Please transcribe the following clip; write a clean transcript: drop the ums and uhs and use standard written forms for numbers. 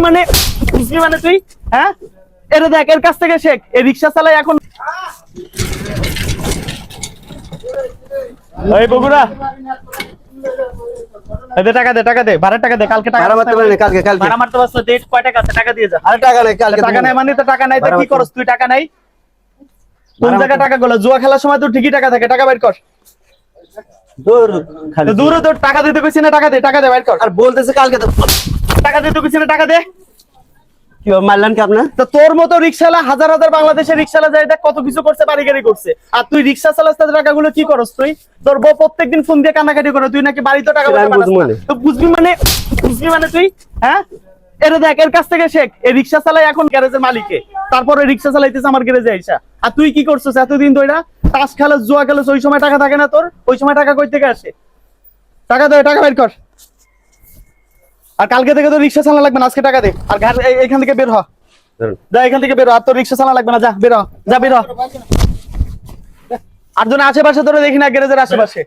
মানে তুই হ্যাঁ এটা দেখ এর কাছ থেকে শেখ এই রিক্সা চালাই এখন এই বগুড়া এদের টাকা দে ভাড়া টাকা দে কালকে টাকা মারতে পারবি কালকে ভাড়া মারতে পারছ ডেট কয় টাকা আছে টাকা দিয়ে যা আরে টাকা নাই কালকে টাকা নাই মানে তো টাকা নাই তো কি করছ তুই টাকা নাই কোন জায়গা টাকা গুলো জুয়া খেলার সময় তো ঠিকই টাকা থাকে টাকা বাইর কর দূর খালি দূরে তো টাকা দিতে কইছি না টাকা দে বাইর কর আর বলতেছে কালকে তো টাকা দিতে কইছি না টাকা দে কি মারলেন কি আপনি তো তোর মতো রিকশালা হাজার বাংলাদেশের রিকশালা যায় দেখ কত কিছু করছে বাড়ি গাড়ি করছে আর তুই রিকশা চালাস তাদের টাকাগুলো কি করস তুই তোর বউ প্রত্যেকদিন ফোন দিয়ে কান্নাকাটি করে তুই নাকি বাড়িতে টাকা তো বুঝবি মানে তুই হ্যাঁ এটা দেখ এর কাছ থেকে শেখ এই রিকশা চালাই এখন গ্যারেজের মালিকে তারপরে রিকশা চালাইতেছে আমার গ্যারেজে আইসা আর তুই কি করছিস এতদিন ধরে তাস খেলাস জুয়া খেলাস ওই সময় টাকা থাকে না তোর ওই সময় টাকা কই থেকে আসে টাকা দে টাকা বের কর আর কালকে থেকে তো রিক্সা চালানো লাগবে না আজকে টাকা দে আর এখান থেকে বের হ যা এখান থেকে বের হ আর তোর রিক্সা চালানো লাগবে না যা বের হ আর জন আশেপাশে তোরা দেখি না গ্যারেজের আশেপাশে